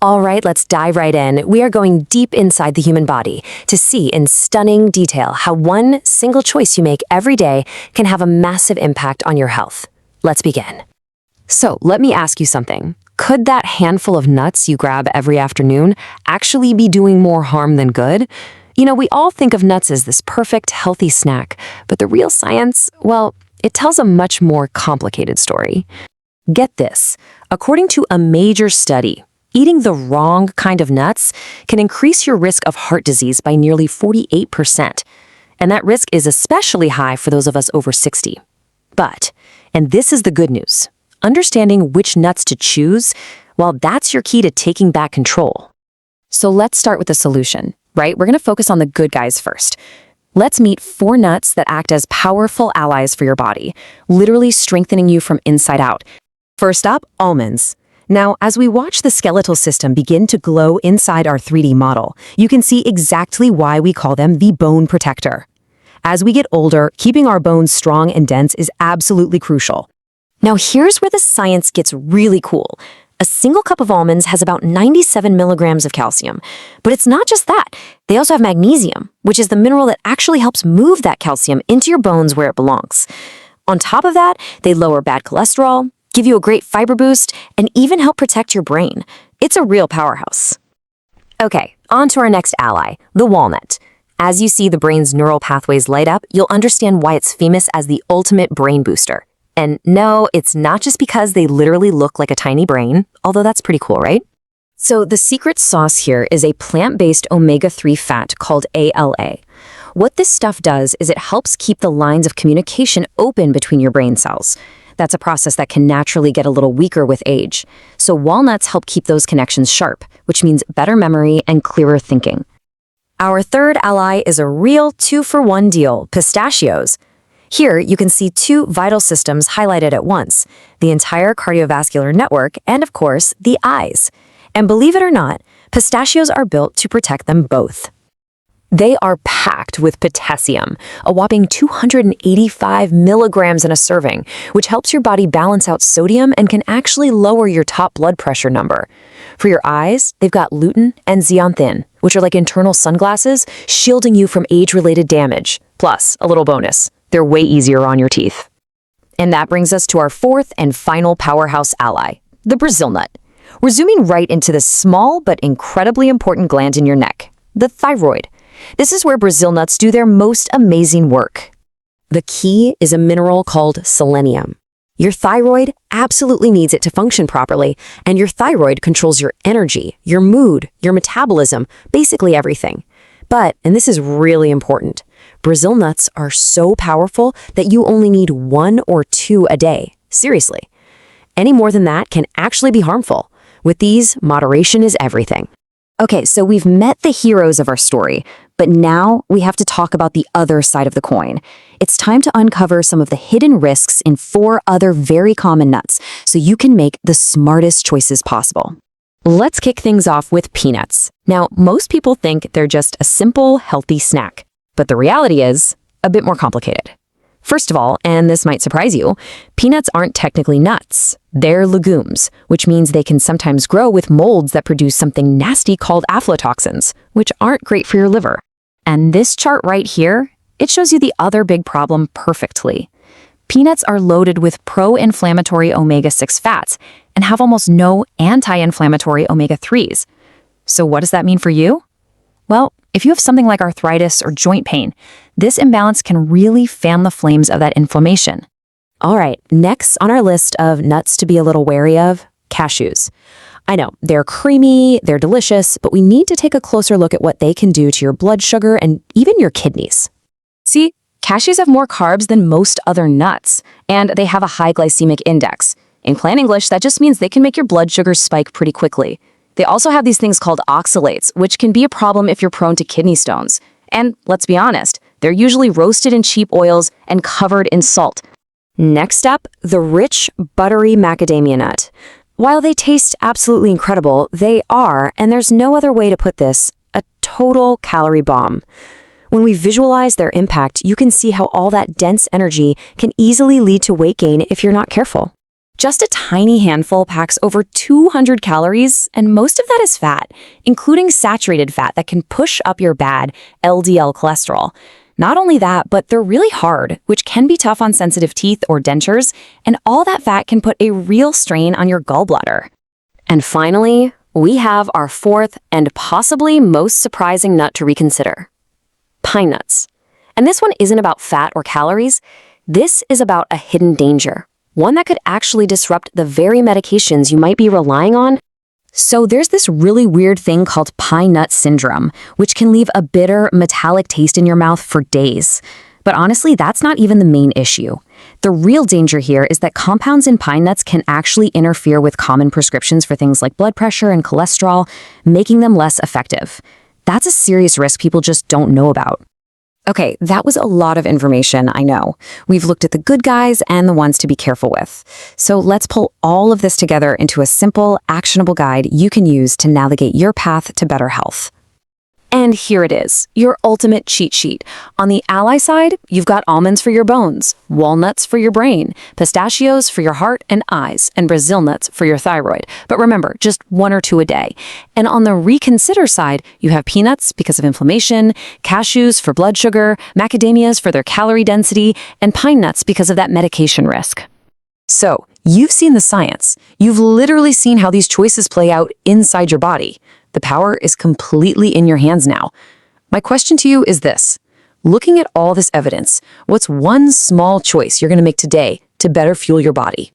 All right, let's dive right in. We are going deep inside the human body to see in stunning detail how one single choice you make every day can have a massive impact on your health. Let's begin. So, let me ask you something. Could that handful of nuts you grab every afternoon actually be doing more harm than good? We all think of nuts as this perfect, healthy snack, but the real science, well, it tells a much more complicated story. Get this. According to a major study, eating the wrong kind of nuts can increase your risk of heart disease by nearly 48%. And that risk is especially high for those of us over 60. But, and this is the good news, understanding which nuts to choose, well, that's your key to taking back control. So let's start with the solution, right? We're going to focus on the good guys first. Let's meet 4 nuts that act as powerful allies for your body, literally strengthening you from inside out. First up, almonds. Now, as we watch the skeletal system begin to glow inside our 3D model, you can see exactly why we call them the bone protector. As we get older, keeping our bones strong and dense is absolutely crucial. Now, here's where the science gets really cool. A single cup of almonds has about 97 milligrams of calcium. But it's not just that. They also have magnesium, which is the mineral that actually helps move that calcium into your bones where it belongs. On top of that, they lower bad cholesterol, give you a great fiber boost, and even help protect your brain. It's a real powerhouse. Okay, on to our next ally, the walnut. As you see the brain's neural pathways light up, you'll understand why it's famous as the ultimate brain booster. And no, it's not just because they literally look like a tiny brain, although that's pretty cool, right? So the secret sauce here is a plant-based omega-3 fat called ALA. What this stuff does is it helps keep the lines of communication open between your brain cells. That's a process that can naturally get a little weaker with age. So walnuts help keep those connections sharp, which means better memory and clearer thinking. Our third ally is a real 2-for-1 deal, pistachios. Here, you can see 2 vital systems highlighted at once, the entire cardiovascular network and, of course, the eyes. And believe it or not, pistachios are built to protect them both. They are packed with potassium, a whopping 285 milligrams in a serving, which helps your body balance out sodium and can actually lower your top blood pressure number. For your eyes, they've got lutein and zeaxanthin, which are like internal sunglasses, shielding you from age-related damage. Plus, a little bonus, they're way easier on your teeth. And that brings us to our 4th and final powerhouse ally, the Brazil nut. We're zooming right into this small but incredibly important gland in your neck, the thyroid. This is where Brazil nuts do their most amazing work. The key is a mineral called selenium. Your thyroid absolutely needs it to function properly, and your thyroid controls your energy, your mood, your metabolism, basically everything. But, and this is really important, Brazil nuts are so powerful that you only need 1 or 2 a day. Seriously. Any more than that can actually be harmful. With these, moderation is everything. Okay, so we've met the heroes of our story, but now we have to talk about the other side of the coin. It's time to uncover some of the hidden risks in 4 other very common nuts so you can make the smartest choices possible. Let's kick things off with peanuts. Now, most people think they're just a simple, healthy snack, but the reality is a bit more complicated. First of all, and this might surprise you, peanuts aren't technically nuts. They're legumes, which means they can sometimes grow with molds that produce something nasty called aflatoxins, which aren't great for your liver. And this chart right here, it shows you the other big problem perfectly. Peanuts are loaded with pro-inflammatory omega-6 fats and have almost no anti-inflammatory omega-3s. So what does that mean for you? Well, if you have something like arthritis or joint pain, this imbalance can really fan the flames of that inflammation. All right, next on our list of nuts to be a little wary of, cashews. I know, they're creamy, they're delicious, but we need to take a closer look at what they can do to your blood sugar and even your kidneys. See, cashews have more carbs than most other nuts, and they have a high glycemic index. In plain English, that just means they can make your blood sugar spike pretty quickly. They also have these things called oxalates, which can be a problem if you're prone to kidney stones. And let's be honest, they're usually roasted in cheap oils and covered in salt. Next up, the rich, buttery macadamia nut. While they taste absolutely incredible, they are, and there's no other way to put this, a total calorie bomb. When we visualize their impact, you can see how all that dense energy can easily lead to weight gain if you're not careful. Just a tiny handful packs over 200 calories, and most of that is fat, including saturated fat that can push up your bad LDL cholesterol. Not only that, but they're really hard, which can be tough on sensitive teeth or dentures, and all that fat can put a real strain on your gallbladder. And finally, we have our fourth and possibly most surprising nut to reconsider: pine nuts. And this one isn't about fat or calories. This is about a hidden danger, one that could actually disrupt the very medications you might be relying on. So there's this really weird thing called pine nut syndrome, which can leave a bitter, metallic taste in your mouth for days. But honestly, that's not even the main issue. The real danger here is that compounds in pine nuts can actually interfere with common prescriptions for things like blood pressure and cholesterol, making them less effective. That's a serious risk people just don't know about. Okay, that was a lot of information, I know. We've looked at the good guys and the ones to be careful with. So let's pull all of this together into a simple, actionable guide you can use to navigate your path to better health. And here it is, your ultimate cheat sheet. On the ally side, you've got almonds for your bones, walnuts for your brain, pistachios for your heart and eyes, and Brazil nuts for your thyroid. But remember, just 1 or 2 a day. And on the reconsider side, you have peanuts because of inflammation, cashews for blood sugar, macadamias for their calorie density, and pine nuts because of that medication risk. So, you've seen the science. You've literally seen how these choices play out inside your body. The power is completely in your hands now. My question to you is this: looking at all this evidence, what's one small choice you're going to make today to better fuel your body?